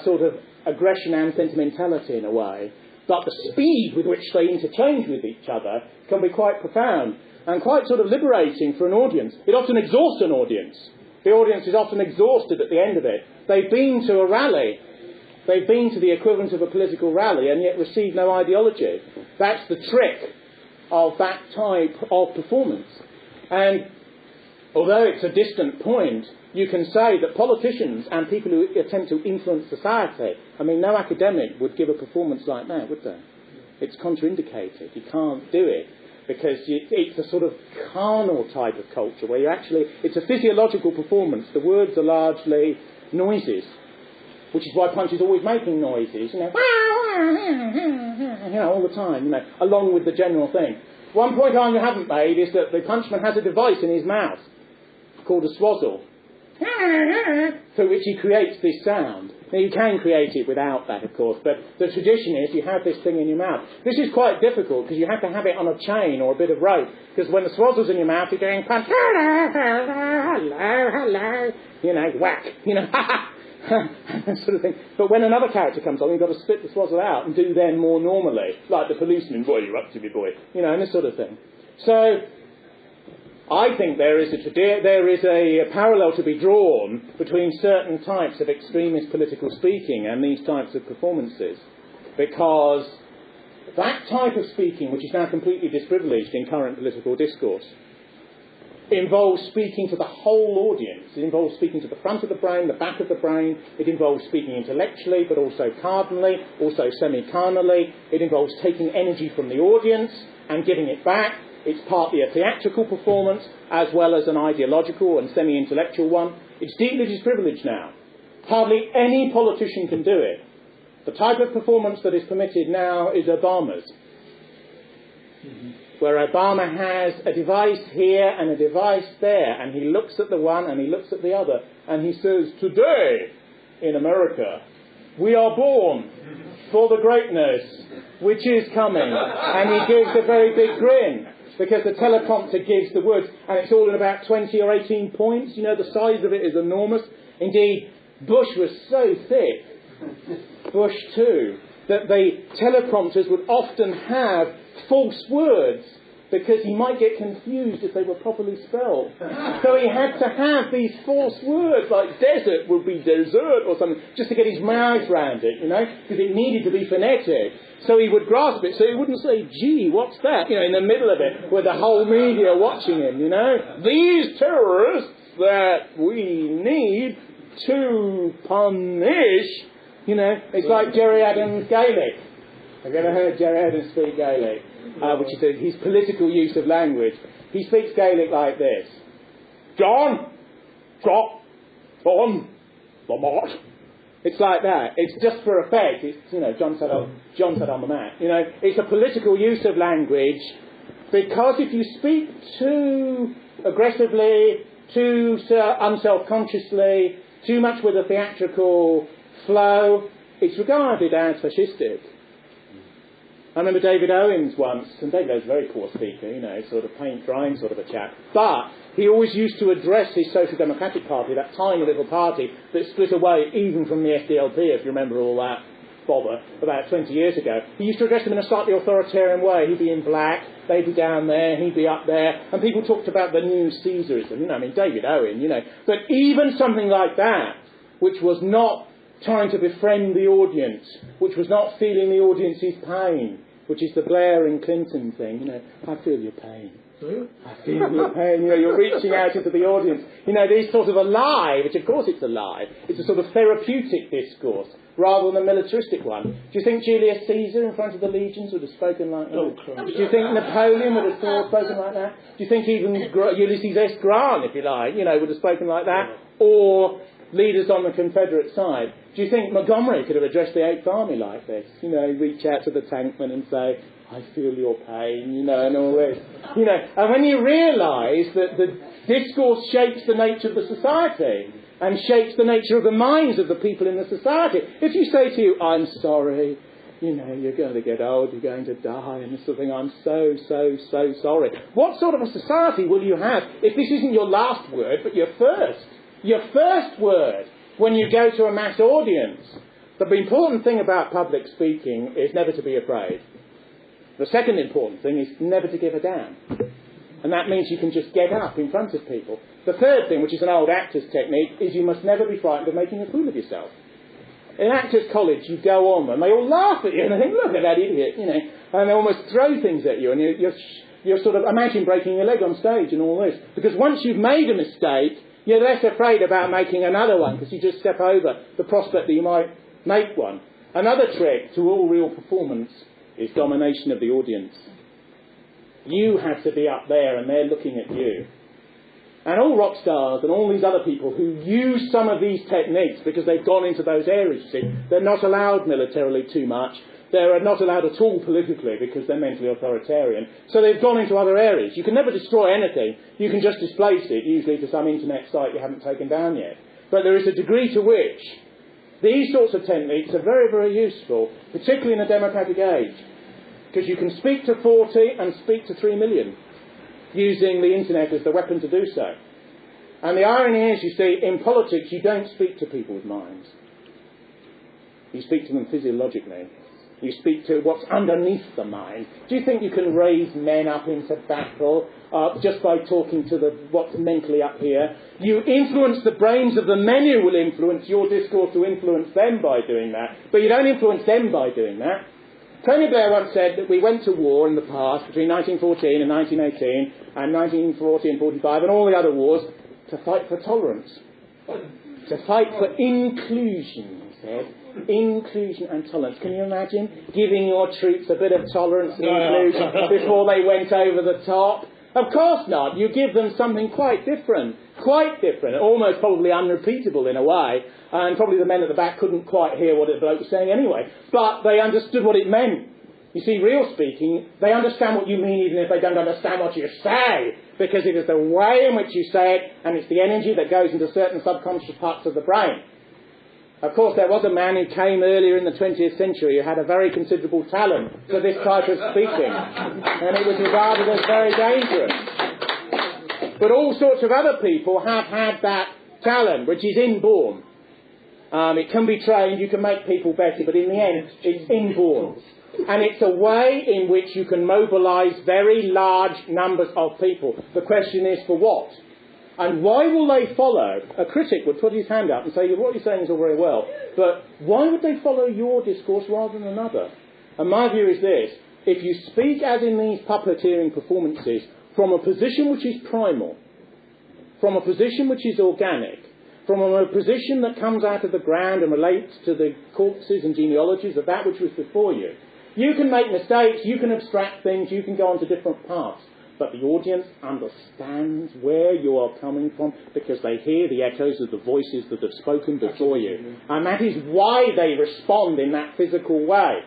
sort of aggression and sentimentality in a way. But the speed with which they interchange with each other can be quite profound and quite sort of liberating for an audience. It often exhausts an audience. The audience is often exhausted at the end of it. They've been to a rally. They've been to the equivalent of a political rally and yet received no ideology. That's the trick of that type of performance. And although it's a distant point, you can say that politicians and people who attempt to influence society, I mean, no academic would give a performance like that, would they? It's contraindicated. You can't do it because it's a sort of carnal type of culture where it's a physiological performance. The words are largely noises, which is why Punch is always making noises, you know, all the time, you know, along with the general thing. One point I haven't made is that the punchman has a device in his mouth called a swazzle, through which he creates this sound. Now, you can create it without that, of course, but the tradition is you have this thing in your mouth. This is quite difficult because you have to have it on a chain or a bit of rope, because when the swazzle's in your mouth, you're going punch, hello, you know, whack, you know, that sort of thing. But when another character comes on, you've got to spit the swazzle out and do them more normally, like the policeman, boy, you're up to me, boy, you know, and this sort of thing. So I think there is a parallel to be drawn between certain types of extremist political speaking and these types of performances, because that type of speaking, which is now completely disprivileged in current political discourse, involves speaking to the whole audience. It involves speaking to the front of the brain, the back of the brain. It involves speaking intellectually, but also cardinally, also semi-carnally. It involves taking energy from the audience and giving it back. It's partly a theatrical performance, as well as an ideological and semi-intellectual one. It's deeply disprivileged now. Hardly any politician can do it. The type of performance that is permitted now is Obama's, where Obama has a device here and a device there, and he looks at the one and he looks at the other, and he says, today, in America, we are born for the greatness which is coming. And he gives a very big grin, because the teleprompter gives the words, and it's all in about 20 or 18 points. You know, the size of it is enormous. Indeed, Bush was so thick, Bush too, that the teleprompters would often have false words, because he might get confused if they were properly spelled. So he had to have these false words, like desert would be dessert or something, just to get his mouth round it, you know, because it needed to be phonetic. So he would grasp it, so he wouldn't say, gee, what's that? You know, in the middle of it, with the whole media watching him, you know. These terrorists that we need to punish, you know. It's like Jerry Adams' Gaelic. Have you ever heard Jerry Adams speak Gaelic? Which is his political use of language. He speaks Gaelic like this. John, Lamont. It's like that. It's just for effect. It's, you know, John said on the mat. You know, it's a political use of language, because if you speak too aggressively, too unself-consciously, too much with a theatrical flow, it's regarded as fascistic. I remember David Owens once, and David Owens is a very poor speaker, you know, sort of paint drying sort of a chap, but he always used to address his Social Democratic Party, that tiny little party that split away even from the SDLP, if you remember all that bother, about 20 years ago. He used to address them in a slightly authoritarian way. He'd be in black, they'd be down there, he'd be up there, and people talked about the new Caesarism, you know, I mean, David Owen, you know. But even something like that, which was not trying to befriend the audience, which was not feeling the audience's pain, which is the Blair and Clinton thing, you know, I feel your pain. I feel your pain, you know, you're reaching out into the audience. You know, these sort of a lie, which of course it's a lie, it's a sort of therapeutic discourse, rather than a militaristic one. Do you think Julius Caesar in front of the legions would have spoken like that? Oh, do you think Napoleon would have spoken like that? Do you think even Ulysses S. Grant, if you like, you know, would have spoken like that? Or leaders on the Confederate side? Do you think Montgomery could have addressed the 8th Army like this? You know, reach out to the tankman and say, I feel your pain, you know, and all this. You know, and when you realise that the discourse shapes the nature of the society and shapes the nature of the minds of the people in the society. If you say to you, I'm sorry, you know, you're going to get old, you're going to die, and this sort of thing, I'm so sorry. What sort of a society will you have if this isn't your last word, but your first? Your first word when you go to a mass audience. The important thing about public speaking is never to be afraid. The second important thing is never to give a damn. And that means you can just get up in front of people. The third thing, which is an old actor's technique, is you must never be frightened of making a fool of yourself. In actors' college, you go on and they all laugh at you and they think, look at that idiot, you know, and they almost throw things at you and you're sort of, imagine breaking your leg on stage and all this. Because once you've made a mistake, you're less afraid about making another one, because you just step over the prospect that you might make one. Another trick to all real performance is domination of the audience. You have to be up there and they're looking at you. And all rock stars and all these other people who use some of these techniques, because they've gone into those areas, you see, they're not allowed militarily too much, They're not allowed at all politically because they're mentally authoritarian. So they've gone into other areas. You can never destroy anything. You can just displace it, usually to some internet site you haven't taken down yet. But there is a degree to which these sorts of techniques are very, very useful, particularly in a democratic age, because you can speak to 40 and speak to 3 million using the internet as the weapon to do so. And the irony is, you see, in politics you don't speak to people's minds. You speak to them physiologically. You speak to what's underneath the mind. Do you think you can raise men up into battle just by talking to what's mentally up here? You influence the brains of the men who will influence your discourse to influence them by doing that. But you don't influence them by doing that. Tony Blair once said that we went to war in the past between 1914 and 1918 and 1940 and 45 and all the other wars to fight for tolerance. To fight for inclusion, he said. Inclusion and tolerance. Can you imagine giving your troops a bit of tolerance and inclusion before they went over the top? Of course not. You give them something quite different, almost probably unrepeatable in a way, and probably the men at the back couldn't quite hear what the bloke was saying anyway, but they understood what it meant. You see, real speaking, they understand what you mean even if they don't understand what you say, because it is the way in which you say it, and it's the energy that goes into certain subconscious parts of the brain. Of course, there was a man who came earlier in the 20th century who had a very considerable talent for this type of speaking, and it was regarded as very dangerous. But all sorts of other people have had that talent, which is inborn. It can be trained, you can make people better, but in the end, it's inborn. And it's a way in which you can mobilise very large numbers of people. The question is, for what? And why will they follow? A critic would put his hand up and say, what you're saying is all very well, but why would they follow your discourse rather than another? And my view is this: if you speak, as in these puppeteering performances, from a position which is primal, from a position which is organic, from a position that comes out of the ground and relates to the corpses and genealogies of that which was before you, you can make mistakes, you can abstract things, you can go on to different paths. But the audience understands where you are coming from because they hear the echoes of the voices that have spoken before you. And that is why they respond in that physical way.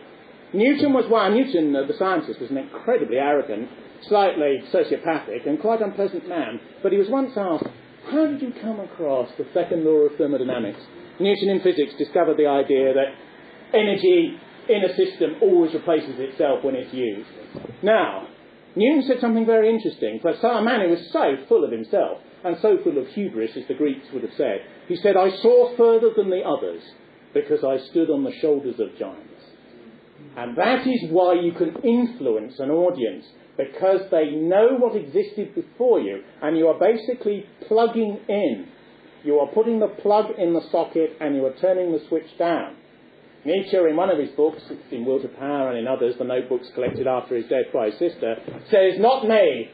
Newton, the scientist, was an incredibly arrogant, slightly sociopathic and quite unpleasant man. But he was once asked, how did you come across the second law of thermodynamics? Newton in physics discovered the idea that energy in a system always replaces itself when it's used. Now, Newton said something very interesting. For a man who was so full of himself and so full of hubris, as the Greeks would have said, he said, I saw further than the others because I stood on the shoulders of giants. And that is why you can influence an audience, because they know what existed before you, and you are basically plugging in. You are putting the plug in the socket and you are turning the switch down. Nietzsche, in one of his books, in Will to Power and in others, the notebooks collected after his death by his sister, says, not me,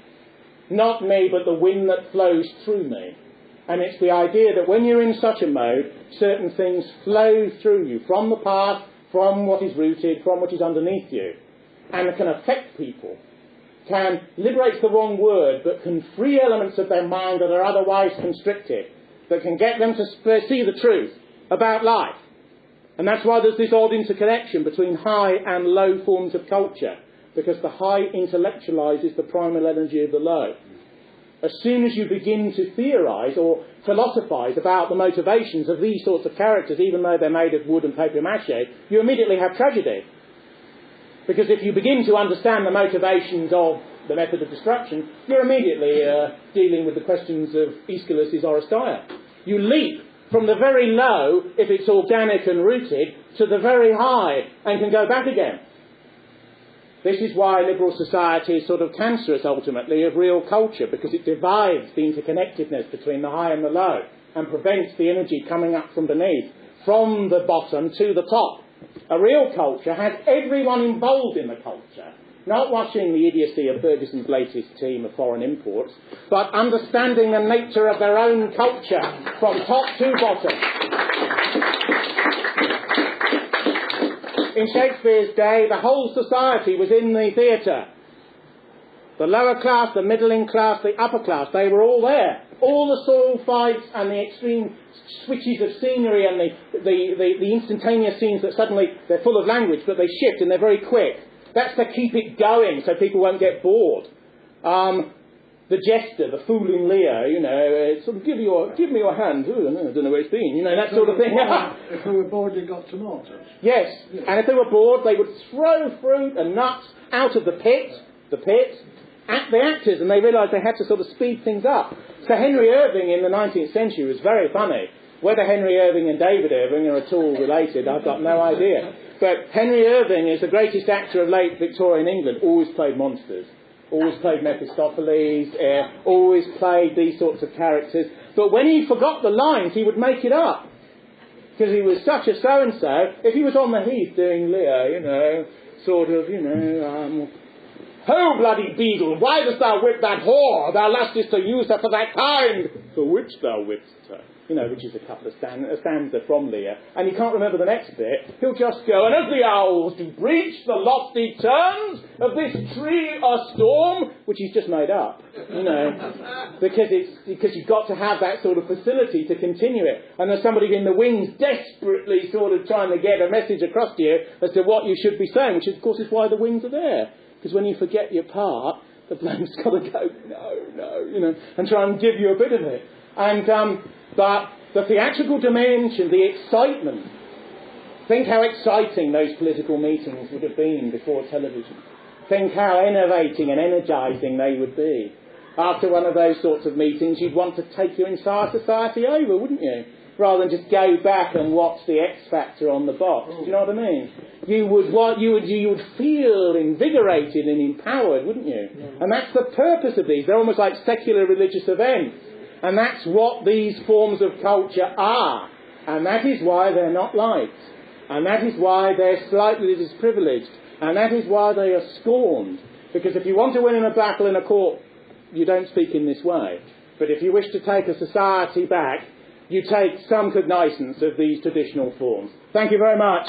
but the wind that flows through me. And it's the idea that when you're in such a mode, certain things flow through you, from the past, from what is rooted, from what is underneath you, and can affect people. Can, liberate's the wrong word, but can free elements of their mind that are otherwise constricted, that can get them to see the truth about life. And that's why there's this odd interconnection between high and low forms of culture, because the high intellectualises the primal energy of the low. As soon as you begin to theorise or philosophise about the motivations of these sorts of characters, even though they're made of wood and papier-mâché, you immediately have tragedy. Because if you begin to understand the motivations of the method of destruction, you're immediately dealing with the questions of Aeschylus's Oresteia. You leap from the very low, if it's organic and rooted, to the very high, and can go back again. This is why liberal society is sort of cancerous, ultimately, of real culture, because it divides the interconnectedness between the high and the low, and prevents the energy coming up from beneath, from the bottom to the top. A real culture has everyone involved in the culture, not watching the idiocy of Ferguson's latest team of foreign imports, but understanding the nature of their own culture from top to bottom. In Shakespeare's day, the whole society was in the theatre. The lower class, the middling class, the upper class, they were all there. All the sword fights and the extreme switches of scenery and the instantaneous scenes that suddenly, they're full of language, but they shift and they're very quick. That's to keep it going so people won't get bored. The jester, the fool in Lear, sort of give me your hand. Ooh, I don't know where it's been, that sort of thing. If they were bored, they got tomatoes. Yes, and if they were bored, they would throw fruit and nuts out of the pit, at the actors, and they realised they had to sort of speed things up. So Henry Irving in the 19th century was very funny. Whether Henry Irving and David Irving are at all related, I've got no idea. But Henry Irving is the greatest actor of late Victorian England, always played monsters. Always played Mephistopheles, always played these sorts of characters. But when he forgot the lines, he would make it up. Because he was such a so-and-so. If he was on the heath doing Lear, Ho, bloody beadle, why dost thou whip that whore? Thou lastest to use her for that kind. For which thou whipp'st her. Which is a couple of stanza from Lear. And you can't remember the next bit. He'll just go, and as the owls do breach the lofty turns of this tree a storm, which he's just made up, because you've got to have that sort of facility to continue it. And there's somebody in the wings desperately sort of trying to get a message across to you as to what you should be saying, which of course is why the wings are there. Because when you forget your part, the bloke's got to go, no, and try and give you a bit of it. And, but the theatrical dimension, the excitement, think how exciting those political meetings would have been before television. Think how innovating and energising they would be. After one of those sorts of meetings, you'd want to take your entire society over, wouldn't you? Rather than just go back and watch the X Factor on the box. Do you know what I mean? You would feel invigorated and empowered, wouldn't you? Yeah. And that's the purpose of these. They're almost like secular religious events. And that's what these forms of culture are. And that is why they're not liked. And that is why they're slightly disprivileged. And that is why they are scorned. Because if you want to win in a battle in a court, you don't speak in this way. But if you wish to take a society back, you take some cognizance of these traditional forms. Thank you very much.